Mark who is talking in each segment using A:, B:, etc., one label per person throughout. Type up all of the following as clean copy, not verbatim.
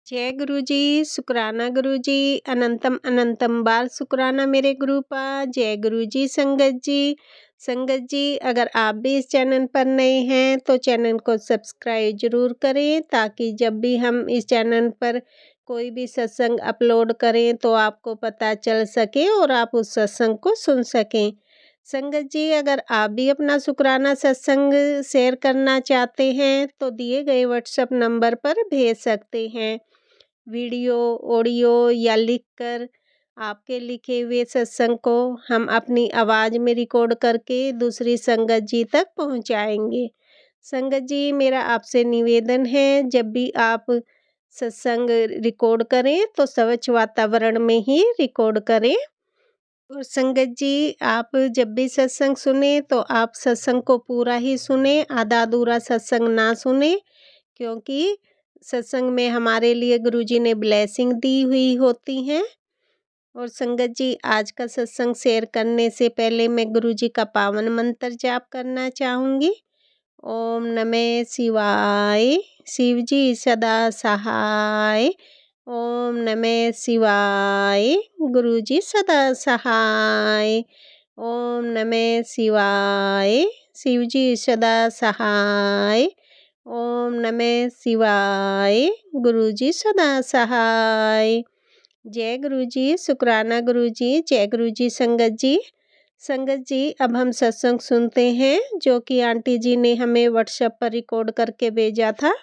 A: जय गुरु जी, शुक्राना गुरु जी, अनंतम अनंतम बार शुक्राना मेरे गुरुपा। जय गुरु जी संगत जी। संगत जी, अगर आप भी इस चैनल पर नए हैं तो चैनल को सब्सक्राइब जरूर करें, ताकि जब भी हम इस चैनल पर कोई भी सत्संग अपलोड करें तो आपको पता चल सके और आप उस सत्संग को सुन सकें। संगत जी, अगर आप भी अपना शुक्राना सत्संग शेयर करना चाहते हैं तो दिए गए व्हाट्सएप नंबर पर भेज सकते हैं। वीडियो, ऑडियो या लिखकर आपके लिखे हुए सत्संग को हम अपनी आवाज़ में रिकॉर्ड करके दूसरी संगत जी तक पहुंचाएंगे। संगत जी, मेरा आपसे निवेदन है, जब भी आप सत्संग रिकॉर्ड करें तो स्वच्छ वातावरण में ही रिकॉर्ड करें। और संगत जी, आप जब भी सत्संग सुने तो आप सत्संग को पूरा ही सुने, आधा अधूरा सत्संग ना सुने, क्योंकि सत्संग में हमारे लिए गुरुजी ने ब्लेसिंग दी हुई होती हैं। और संगत जी, आज का सत्संग शेयर करने से पहले मैं गुरुजी का पावन मंत्र जाप करना चाहूँगी। ओम नमः शिवाय, शिव जी सदा सहाय। ओम नमः शिवाय, गुरु जी सदा सहाय। ओम नमः शिवाय, शिव जी सदा सहाय। ओम नमः शिवाय, गुरु जी सदा सहाय। जय गुरु जी, शुक्राना गुरु जी, जय गुरु जी संगत जी। संगत जी, अब हम सत्संग सुनते हैं जो कि आंटी जी ने हमें व्हाट्सएप पर रिकॉर्ड करके भेजा था।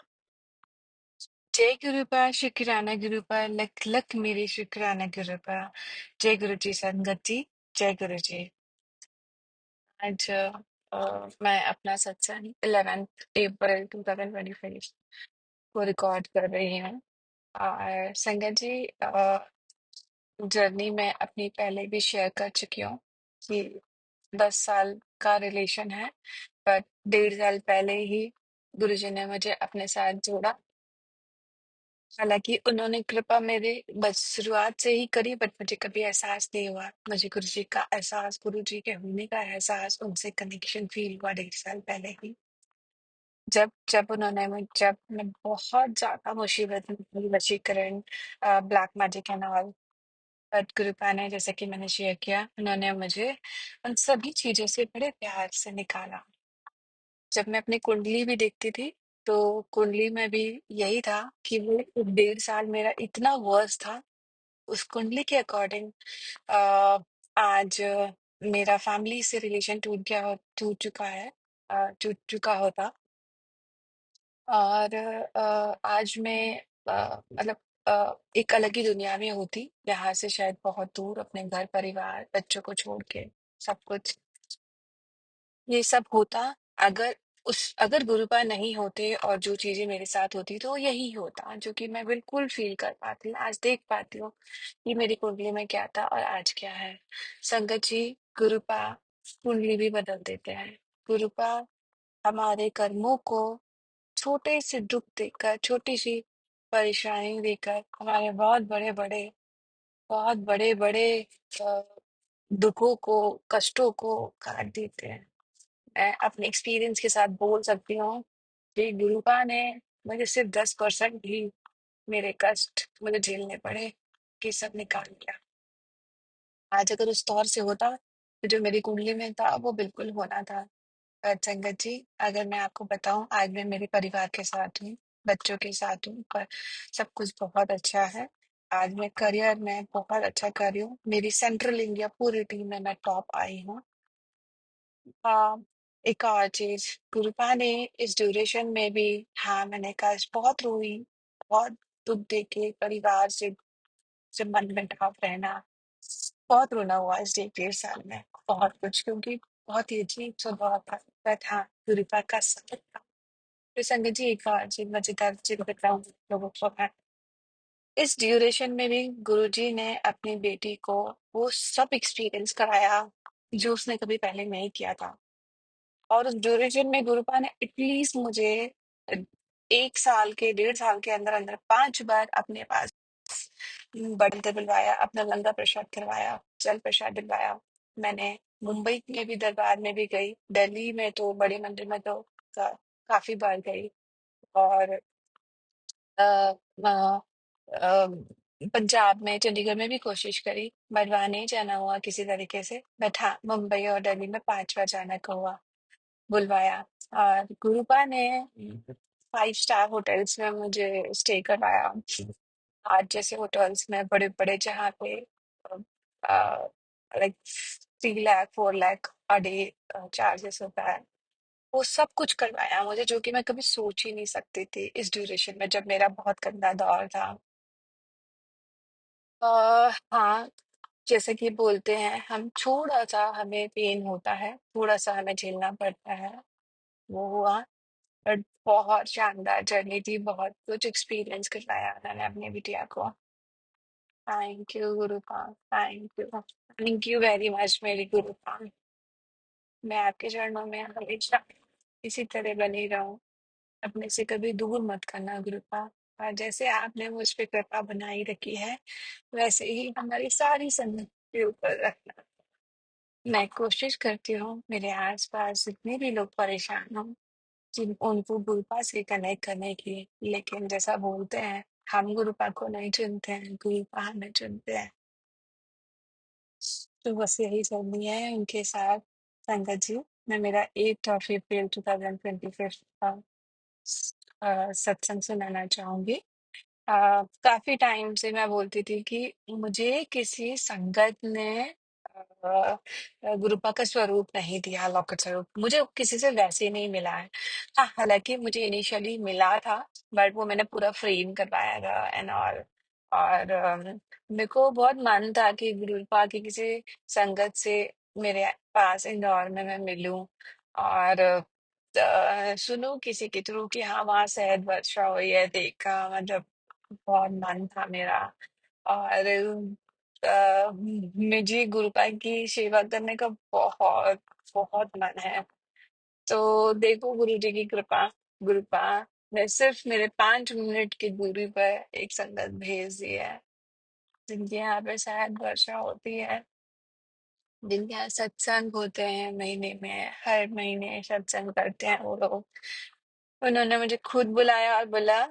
B: जय गुरुपा, शुक्राना गुरुपा, लख लख मेरे शुक्राना गुरुपा। जय गुरु जी संगत जी। जय गुरु जी। आज मैं अपना सत्संग 11 अप्रैल 2025 को रिकॉर्ड कर रही हूँ। और संगत जी, जर्नी में अपनी पहले भी शेयर कर चुकी हूँ कि 10 साल का रिलेशन है, पर 1.5 साल पहले ही गुरुजी ने मुझे अपने साथ जोड़ा। हालांकि उन्होंने कृपा मेरे बस शुरुआत से ही करी, बट मुझे कभी एहसास नहीं हुआ। मुझे गुरु जी का एहसास, गुरु जी के होने का एहसास, उनसे कनेक्शन फील हुआ 1.5 साल पहले ही। जब मैं बहुत ज्यादा मुसीबत में थी, वशीकरण, black magic and all, but Kripa ने, जैसे कि मैंने शेयर किया, उन्होंने मुझे उन सभी चीजों से बड़े प्यार से निकाला। जब मैं अपनी कुंडली भी देखती थी तो कुंडली में भी यही था कि वो 1.5 साल मेरा इतना वर्स था। उस कुंडली के अकॉर्डिंग आज मेरा फैमिली से रिलेशन टूट चुका है, टूट चुका होता। और आज मैं मतलब एक अलग ही दुनिया में होती, यहाँ से शायद बहुत दूर, अपने घर परिवार बच्चों को छोड़ के, सब कुछ। ये सब होता अगर अगर गुरुपा नहीं होते और जो चीजें मेरे साथ होती तो यही होता, जो कि मैं बिल्कुल फील कर पाती हूँ, आज देख पाती हूँ कि मेरी कुंडली में क्या था और आज क्या है। संगत जी, गुरुपा कुंडली भी बदल देते हैं। गुरुपा हमारे कर्मों को छोटे से दुख देकर, छोटी सी परेशानी देकर, हमारे बहुत बड़े बड़े दुखों को, कष्टों को काट देते हैं। मैं अपने एक्सपीरियंस के साथ बोल सकती हूँ कि गुरुपा ने मुझे सिर्फ 10% ही मेरे कष्ट मुझे झेलने पड़े, कि सब निकाल दिया। आज अगर उस दौर से होता तो जो मेरी कुंडली में था वो बिल्कुल होना था। पर संगत जी, अगर मैं आपको बताऊं, आज मैं मेरे परिवार के साथ हूँ, बच्चों के साथ हूँ, पर सब कुछ बहुत अच्छा है। आज मैं करियर में बहुत अच्छा कर रही हूँ, मेरी सेंट्रल इंडिया पूरी टीम में मैं टॉप आई हूँ। हाँ, एक और चीज, गुरुपा ने इस ड्यूरेशन में भी, हाँ, मैंने कहा बहुत रोई, बहुत दुख देके परिवार से मन मुटाव रहना, बहुत रोना हुआ इस 1.5 साल में, बहुत कुछ, क्योंकि बहुत ही अजीब स्वभाव था। बट हाँ, गुरुपा का साथ था। तो संगत जी, एक और चीज मजेदार चीज बताऊं लोगों को मैं, इस ड्यूरेशन में भी गुरुजी ने अपनी बेटी को वो सब एक्सपीरियंस कराया जो उसने कभी पहले नहीं किया था। और उस ड्यूरेशन में गुरुपा ने एटलीस्ट मुझे 1 साल के, 1.5 साल के अंदर अंदर 5 बार अपने पास बड़ी दिलवाया, अपना लंगर प्रसाद करवाया, जल प्रसाद दिलवाया। मैंने मुंबई में भी दरबार में भी गई, दिल्ली में तो बड़े मंदिर में तो काफी बार गई। और पंजाब में, चंडीगढ़ में भी कोशिश करी, बट वहाँ नहीं जाना हुआ किसी तरीके से। बट हाँ, मुंबई और दिल्ली में 5 बार जाना का हुआ, बुलवाया। और गुरुपा ने 5 स्टार होटल्स में मुझे स्टे करवाया। आज जैसे होटल्स में बड़े बड़े, जहाँ पे like 3 lakh 4 lakh a day charges होता है, वो सब कुछ करवाया मुझे, जो कि मैं कभी सोच ही नहीं सकती थी इस ड्यूरेशन में, जब मेरा बहुत गंदा दौर था। हाँ, जैसे कि बोलते हैं हम, थोड़ा सा हमें पेन होता है, थोड़ा सा हमें झेलना पड़ता है, वो हुआ। बट बहुत शानदार जर्नी थी, बहुत कुछ एक्सपीरियंस करवाया उन्होंने अपनी बिटिया को। Thank you गुरुपा, thank you very much मेरी गुरुपा। मैं आपके चरणों में हमेशा इसी तरह बनी रहूं, अपने से कभी दूर मत करना गुरुपा। और जैसे आपने मुझ पे कृपा बनाई रखी है, वैसे ही हमारी सारी संगत के ऊपर रखना। मैं कोशिश करती हूँ मेरे आसपास जितने भी लोग परेशान हों, जिन उनको गुरुपा से कनेक्ट करने की, लेकिन जैसा बोलते हैं, हम गुरुपा को नहीं चुनते हैं, गुरुपा हमें चुनते हैं। तो बस यही करनी है उनके साथ। संगत जी, मैं मेरा 8 अप्रैल 2025 का सत्संग सुनाना चाहूंगी। काफी टाइम से मैं बोलती थी कि मुझे किसी संगत ने गुरुपा का स्वरूप नहीं दिया, लौकिक स्वरूप मुझे किसी से वैसे नहीं मिला है। हाँ, हालांकि मुझे इनिशियली मिला था, बट वो मैंने पूरा फ्रेम करवाया था एंड ऑल। और मेरे को बहुत मन था कि गुरुपा की किसी संगत से मेरे पास इंदौर में मैं मिलूं, और सुनूं किसी के थ्रू कि हाँ, वहाँ शहद वर्षा हुई है, देखा, मतलब बहुत मन था मेरा। और मुझे गुरुपा की सेवा करने का बहुत बहुत मन है। तो देखो गुरु जी की कृपा, गुरुपा ने सिर्फ मेरे 5 मिनट की दूरी पर एक संगत भेज दी है, जिनके यहाँ पे शायद वर्षा होती है, जिनके यहाँ सत्संग होते हैं महीने में, हर महीने सत्संग करते हैं वो लोग। उन्होंने मुझे खुद बुलाया और बोला,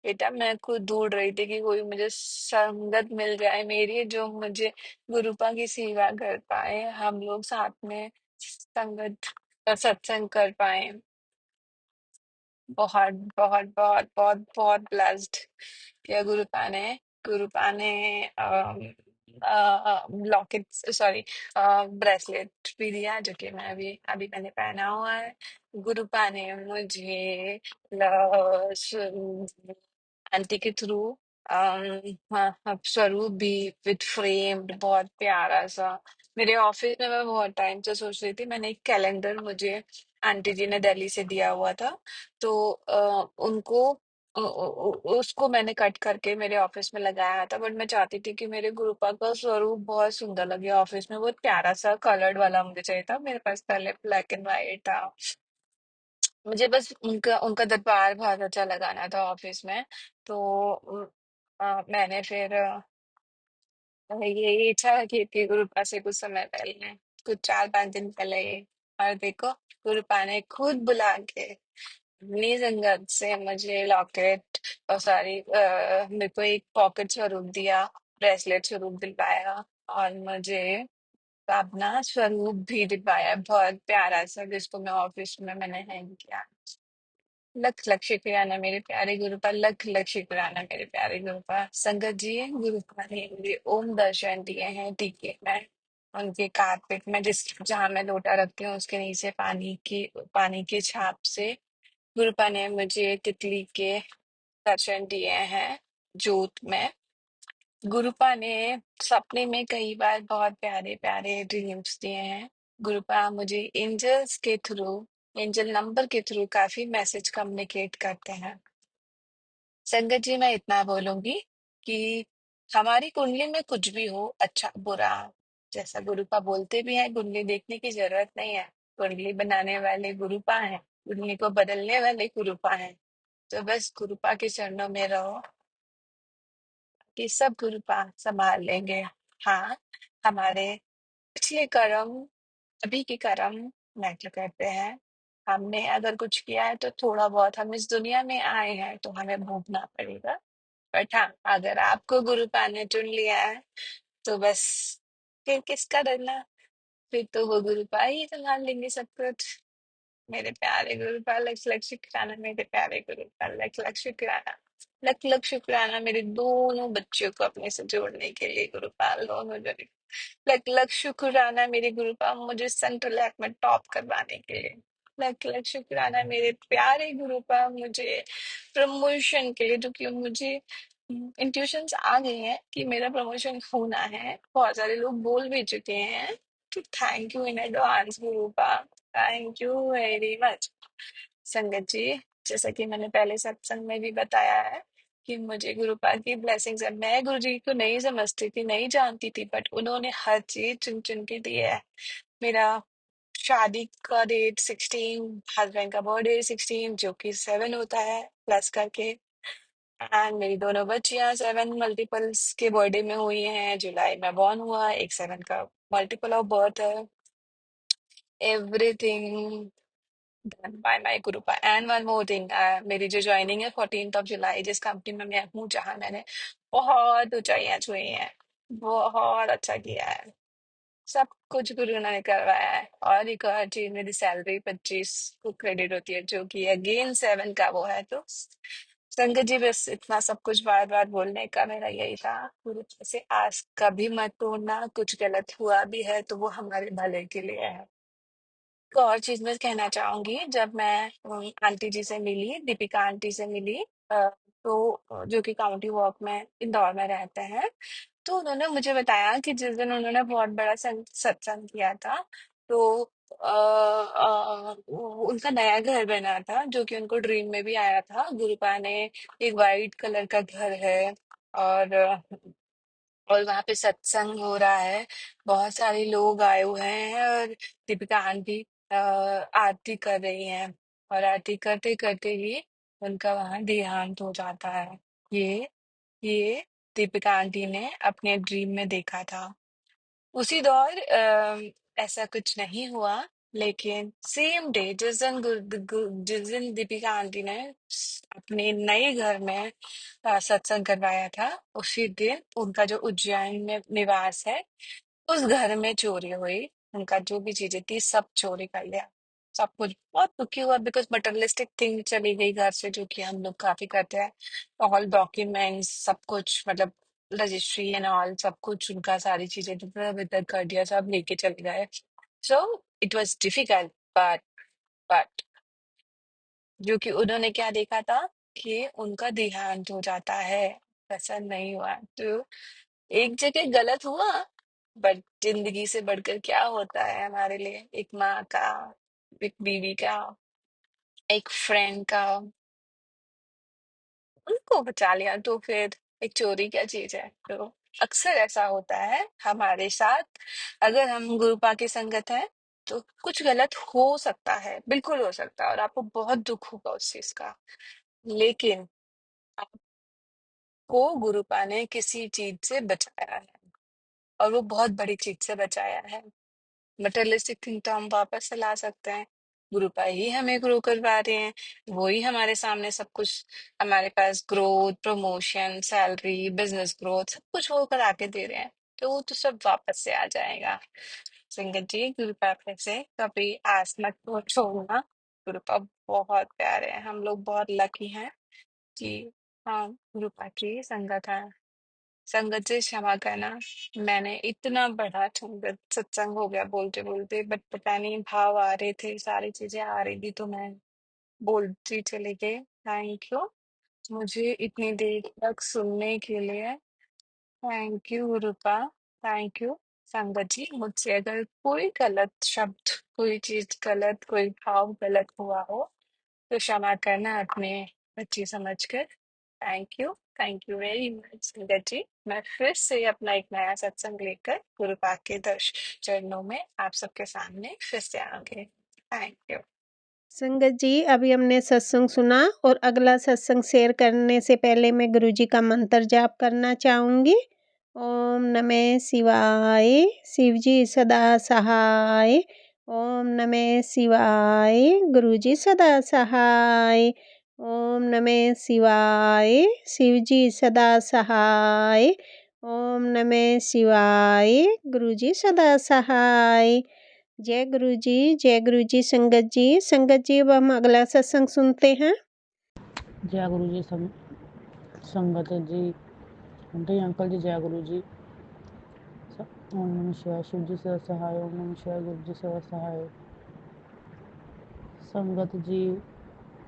B: बेटा मैं खुद ढूंढ रही थी कि कोई मुझे संगत मिल जाए मेरी, जो मुझे गुरुपा की सेवा कर पाए, हम लोग साथ में संगत सत्संग कर पाए। बहुत बहुत बहुत बहुत बहुत ब्लेस्ड किया गुरुपा ने लॉकेट, सॉरी, ब्रेसलेट भी दिया, जो कि मैं अभी अभी मैंने पहना हुआ है। गुरुपा ने मुझे आंटी के थ्रू हाँ, हाँ, स्वरूप भी विद फ्रेम्ड, बहुत प्यारा सा। मेरे ऑफिस में मैं बहुत टाइम से सोच रही थी, मैंने एक कैलेंडर मुझे आंटी जी ने दिल्ली से दिया हुआ था, तो उनको उसको मैंने कट करके मेरे ऑफिस में लगाया था। बट मैं चाहती थी कि मेरे गुरुपा का स्वरूप बहुत सुंदर लगे ऑफिस में, बहुत प्यारा सा कलर्ड वाला मुझे चाहिए था। मेरे पास पहले ब्लैक एंड व्हाइट था, मुझे बस उनका उनका दरबार बहुत अच्छा लगाना था ऑफिस में। तो मैंने फिर ये इच्छा रखी थी गुरुपा से कुछ समय पहले, कुछ 4 5 दिन पहले ही। और देखो, गुरुपा ने खुद बुला के अपनी संगत से मुझे लॉकेट, और सॉरी, मेरे को एक पॉकेट स्वरूप दिया, ब्रेसलेट स्वरूप दिलवाया, और मुझे अपना स्वरूप भी दिलवाया, बहुत प्यारा सा, जिसको मैं ऑफिस में मैंने हैंग किया। लख लख शुक्राना मेरे प्यारे गुरुपा, लख लख शुक्राना मेरे प्यारे गुरुपा। संगत जी, गुरुपा ने मुझे ओम दर्शन दिए हैं टीके में, उनके कारपेट में, जिस जहां मैं लोटा रखती हूँ उसके नीचे पानी की छाप से गुरुपा ने मुझे तितली के दर्शन दिए हैं जोत में। गुरुपा ने सपने में कई बार बहुत प्यारे प्यारे ड्रीम्स दिए हैं। गुरुपा मुझे एंजल्स के थ्रू, एंजल नंबर के थ्रू काफी मैसेज कम्युनिकेट करते हैं। संगत जी, मैं इतना बोलूंगी कि हमारी कुंडली में कुछ भी हो, अच्छा बुरा, जैसा गुरुपा बोलते भी हैं, कुंडली देखने की जरूरत नहीं है, कुंडली बनाने वाले गुरुपा हैं, कुंडली को बदलने वाले गुरुपा हैं। तो बस गुरुपा के चरणों में रहो कि सब गुरुपा संभाल लेंगे। हाँ, हमारे पिछले कर्म, अभी के कर्म मैटर करते हैं। हमने अगर कुछ किया है तो थोड़ा बहुत हम इस दुनिया में आए हैं तो हमें भोगना पड़ेगा। बट हाँ, अगर आपको गुरुपा ने चुन लिया है तो बस फिर किसका डरना, फिर तो वो गुरुपा ही संभाल लेंगे सब कुछ। मेरे प्यारे गुरुपाल, लख लख शुक्राना मेरे प्यारे गुरुपाल, लख लख शुक्राना। लख लख शुक्राना मेरे दोनों बच्चों को अपने से जोड़ने के लिए गुरुपाल, दोनों जने। लख लख शुक्राना मेरे गुरुपाल मुझे सेंट्रल लैब में टॉप करवाने के लिए। लख लख शुक्राना मेरे प्यारे गुरुपाल मुझे प्रमोशन के लिए, जो कि मुझे इंट्यूशंस आ गई हैं कि मेरा प्रमोशन होना है, बहुत सारे लोग बोल भी चुके हैं। तो thank you in advance गुरुपा, thank you very much. संगत जी, जैसा कि मैंने पहले सत्संग में भी बताया है कि मुझे गुरुपा की ब्लेसिंग्स है। मैं गुरु जी को नहीं समझती थी, नहीं जानती थी, बट उन्होंने हर चीज चुन चुन के दी है। मेरा शादी का डेट 16, हस्बैंड का बर्थडे 16 जो कि 7 होता है प्लस करके। एंड मेरी दोनों बच्चियां 7 मल्टीपल्स के बर्थडे में हुई हैं। जुलाई में बॉर्न हुआ, एक 7 का मल्टीपल ऑफ बर्थ है। Everything done by my गुरुपा। And one more thing, मेरी जो ज्वाइनिंग है 14 जुलाई, जिस कंपनी में मैं हूँ, जहाँ मैंने बहुत ऊंचाइयां छुई हैं, बहुत अच्छा किया है, सब कुछ गुरु ने करवाया है। और एक और चीज, मेरी सैलरी 25 को क्रेडिट होती है, जो कि अगेन 7 का वो है। तो संगत जी, बस इतना सब कुछ बार बार बोलने का मेरा यही था। गुरु से आस कभी मत तोड़ना, कुछ गलत हुआ भी है तो वो हमारे भले के लिए है। एक और चीज मैं कहना चाहूंगी, जब मैं आंटी जी से मिली, दीपिका आंटी से मिली, तो जो कि काउंटी वॉक में इंदौर में रहते हैं, तो उन्होंने मुझे बताया कि जिस दिन उन्होंने बहुत बड़ा सत्संग किया था, तो उनका नया घर बना था, जो कि उनको ड्रीम में भी आया था। गुरुपा ने एक वाइट कलर का घर है, और और वहां पे सत्संग हो रहा है, बहुत सारे लोग आए हुए हैं, और दीपिका आंटी आरती कर रही हैं, और आरती करते करते ही उनका वहां देहांत हो जाता है। ये ये दीपिका आंटी ने अपने ड्रीम में देखा था। उसी दौर ऐसा कुछ नहीं हुआ, लेकिन सेम डे जिस दिन दीपिका आंटी ने अपने नए घर में सत्संग करवाया था, उसी दिन उनका जो उज्जैन में निवास है, उस घर में चोरी हुई। उनका जो भी चीजें थी सब चोरी कर लिया, सब कुछ। बहुत दुखी हुआ, बिकॉज मटेरियलिस्टिक थिंग चली गई घर से, जो कि हम लोग काफी करते हैं। ऑल डॉक्यूमेंट्स सब कुछ, मतलब रजिस्ट्री एंड ऑल सब कुछ, उनका सारी चीजें इधर उधर कर दिया, सब लेके चले गए। So it was difficult, but जो कि उन्होंने क्या देखा था कि उनका देहांत हो जाता है, ऐसा नहीं हुआ। तो एक जगह गलत हुआ, बट जिंदगी से बढ़कर क्या होता है हमारे लिए, एक माँ का, एक बीवी का, एक फ्रेंड का, उनको बचा लिया तो फिर एक चोरी क्या चीज है। तो अक्सर ऐसा होता है हमारे साथ, अगर हम गुरुपा की संगत है तो कुछ गलत हो सकता है, बिल्कुल हो सकता है, और आपको बहुत दुख होगा उस चीज का। लेकिन आपको गुरुपा ने किसी चीज से बचाया है, और वो बहुत बड़ी चीज से बचाया है। मटेरियलिस्टिक थिंग तो हम वापस से ला सकते हैं, गुरुपा ही हमें ग्रो करवा रहे हैं, वो ही हमारे सामने सब कुछ, हमारे पास growth, promotion, salary, business growth, सब कुछ वो करा के दे रहे हैं। तो वो तो सब वापस से आ जाएगा। संगत जी, गुरुपा पे से कभी आस मत वो छोड़ना। गुरुपा बहुत प्यारे हैं, हम लोग बहुत लकी हैं कि हाँ, गुरुपा की संगत है। संगत से क्षमा करना, मैंने इतना बड़ा संगत सत्संग हो गया बोलते बोलते, बट पता नहीं भाव आ रहे थे, सारी चीजें आ रही थी, तो मैं बोलती चली गई। थैंक यू मुझे इतनी देर तक सुनने के लिए। Thank you Rupa, thank you. संगत जी, मुझसे अगर कोई गलत शब्द, कोई चीज गलत, कोई भाव गलत हुआ हो तो क्षमा करना अपने बच्ची समझकर। थैंक यू वेरी मच संगत जी। मैं फिर से अपना एक नया सत्संग लेकर गुरुपाद के दर्श चरणों में आप सबके सामने फिर से आऊंगी। Thank you.
A: संगत जी, अभी हमने सत्संग सुना, और अगला सत्संग शेयर करने से पहले मैं गुरुजी का मंत्र जाप करना चाहूँगी। ओम नमः शिवाय, शिवजी सदा सहाय। ओम नमः शिवाय, गुरुजी सदा सहाय। ओम नमः शिवाय। शिव जी सदा सहाय। ओम नमः शिवाय। गुरु जी सदा सहाय। जय गुरु जी, जय गुरु जी। संगत जी, संगत जी, अब हम अगला सत्संग सुनते हैं।
C: जय गुरु जी। संगत जी, आंटी अंकल जी, जय गुरु जी। ओम नमः शिवाय। शिव जी सदा सहाय। ओम नमः शिवाय। गुरु जी सदा सहाय। संगत जी,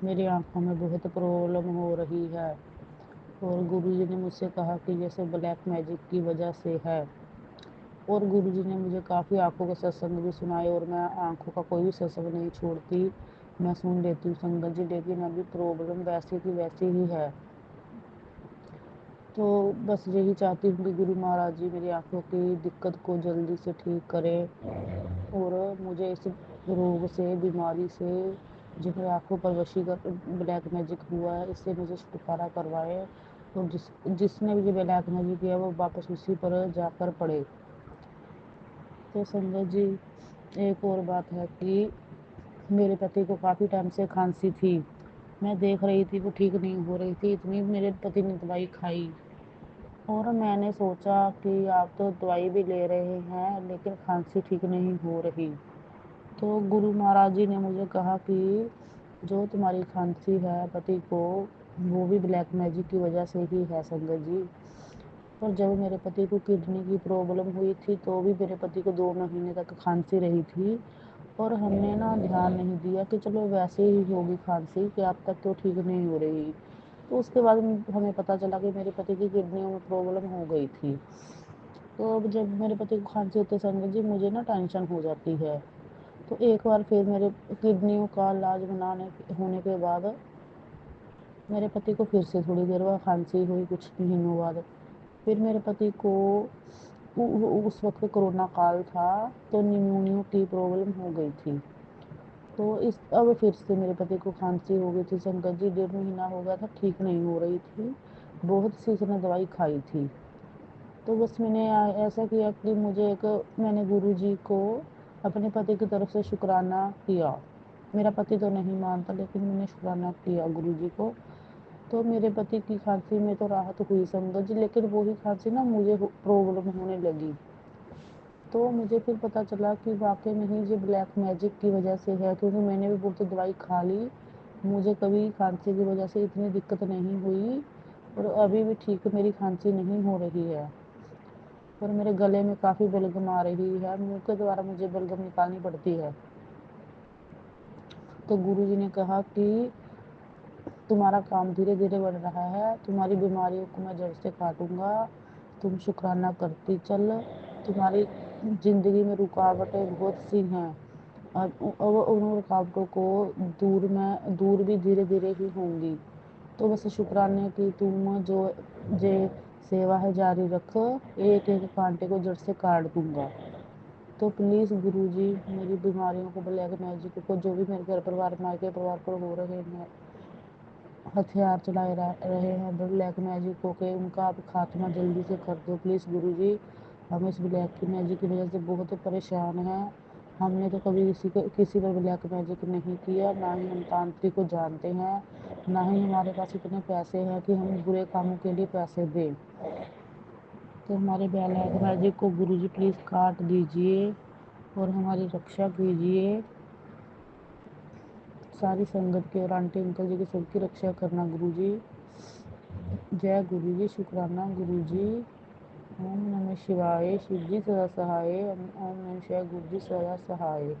C: मेरी आंखों में बहुत प्रॉब्लम हो रही है और गुरु जी ने मुझसे कहा कि ये सब ब्लैक मैजिक की वजह से है। और गुरु जी ने मुझे काफ़ी आंखों के सत्संग भी सुनाए और मैं आंखों का कोई भी सत्संग नहीं छोड़ती, मैं सुन लेती हूँ संगत जी, लेकिन अभी प्रॉब्लम वैसी की वैसी ही है। तो बस यही चाहती हूँ कि गुरु महाराज जी मेरी आंखों की दिक्कत को जल्दी से ठीक करें और मुझे इस रोग से, बीमारी से, जो मेरी आंखों पर वशीकर ब्लैक मैजिक हुआ है, इससे मुझे छुटकारा करवाए और जिसने भी ब्लैक मैजिक किया वो वापस उसी पर जाकर पड़े। तो संगत जी, एक और बात है कि मेरे पति को काफ़ी टाइम से खांसी थी, मैं देख रही थी वो ठीक नहीं हो रही थी, इतनी मेरे पति ने दवाई खाई और मैंने सोचा कि आप तो दवाई भी ले रहे हैं लेकिन खांसी ठीक नहीं हो रही। तो गुरु महाराज जी ने मुझे कहा कि जो तुम्हारी खांसी है पति को, वो भी ब्लैक मैजिक की वजह से ही है संगत जी। पर जब मेरे पति को किडनी की प्रॉब्लम हुई थी तो भी मेरे पति को 2 महीने तक खांसी रही थी और हमने ना ध्यान नहीं दिया कि चलो वैसे ही होगी खांसी, कि अब तक तो ठीक नहीं हो रही। तो उसके बाद हमें पता चला कि मेरे पति की किडनियों में प्रॉब्लम हो गई थी। तो अब जब मेरे पति को खांसी होती है संगत जी, मुझे ना टेंशन हो जाती है। तो एक बार फिर मेरे किडनियों का इलाज होने के बाद मेरे पति को फिर से थोड़ी देर बाद खांसी हुई, कुछ महीनों बाद। फिर मेरे पति को उस वक्त कोरोना काल था तो निमोनिया की प्रॉब्लम हो गई थी। तो अब फिर से मेरे पति को खांसी हो गई थी संगत जी, 1.5 महीना हो गया था, ठीक नहीं हो रही थी, बहुत सी उसने दवाई खाई थी। तो बस मैंने ऐसा किया कि मैंने गुरु जी को अपने पति की तरफ से शुक्राना किया। मेरा पति तो नहीं मानता लेकिन मैंने शुक्राना किया गुरु जी को। तो मेरे पति की खांसी में तो राहत हुई संगत जी, लेकिन वही खांसी ना मुझे प्रॉब्लम होने लगी। तो मुझे फिर पता चला कि वाकई में ही ये ब्लैक मैजिक की वजह से है, क्योंकि मैंने भी बहुत दवाई खा ली, मुझे कभी खांसी की वजह से इतनी दिक्कत नहीं हुई और अभी भी ठीक मेरी खांसी नहीं हो रही है। और मेरे गले में काफ़ी बलगम आ रही है, मुंह के द्वारा मुझे बलगम निकालनी पड़ती है। तो गुरु जी ने कहा कि तुम्हारा काम धीरे धीरे बढ़ रहा है, तुम्हारी बीमारियों को मैं जड़ से काटूंगा, तुम शुक्राना करती चल, तुम्हारी ज़िंदगी में रुकावटें बहुत सी हैं, अब उन रुकावटों को दूर भी धीरे धीरे ही होंगी। तो बस शुक्राने की तुम जो जे सेवा है जारी रखो, एक एक कांटे को जड़ से काट दूंगा। तो प्लीज़ गुरु जी मेरी बीमारियों को, ब्लैक मैजिक को, जो भी मेरे घर परिवार मायके परिवार पर हो रहे हैं, हथियार चलाए रहे हैं ब्लैक मैजिक के, उनका आप खात्मा जल्दी से कर दो प्लीज़ गुरु जी। हम इस ब्लैक की मैजिक की वजह से बहुत परेशान हैं। हमने तो कभी किसी पर ब्लैक मैजिक नहीं किया, ना ही हम तांत्रिक को जानते हैं, ना ही हमारे पास इतने पैसे हैं कि हम बुरे कामों के लिए पैसे दें। तो हमारे ब्लैक मैजिक को गुरु जी प्लीज़ काट दीजिए और हमारी रक्षा कीजिए। सारी संगत की और आंटी अंकल जी की सबकी रक्षा करना गुरु जी। जय गुरु जी। शुक्राना गुरु जी। ओम नमः शिवाय। शिव जी सदा सहाय। ओम नमः शिवाय। गुरु जी सदा सहाय।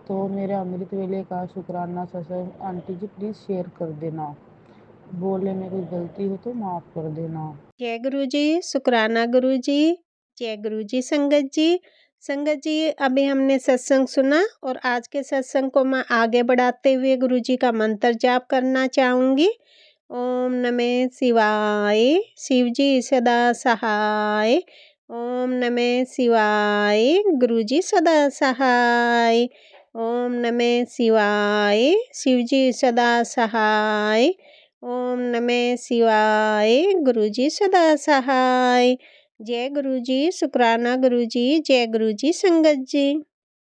C: तो मेरे अमृत वेले का शुक्राना सत्संग आंटी जी प्लीज़ शेयर कर देना, बोलने में कोई गलती हो तो माफ़ कर देना।
A: जय गुरु जी। शुक्राना गुरु जी। जय गुरु जी। संगत जी, संगत जी, अभी हमने सत्संग सुना और आज के सत्संग को मैं आगे बढ़ाते हुए गुरु जी का मंत्र जाप करना चाहूँगी। ओम नमः शिवाय। शिव जी सदा सहाय। ओम नमः शिवाय। गुरु जी सदा सहाय। ओम नमः शिवाय। शिव जी सदा सहाय। ओम नमः शिवाय। गुरु जी सदा सहाय। जय गुरु जी। शुक्राना गुरु जी। जय गुरु जी। संगत जी।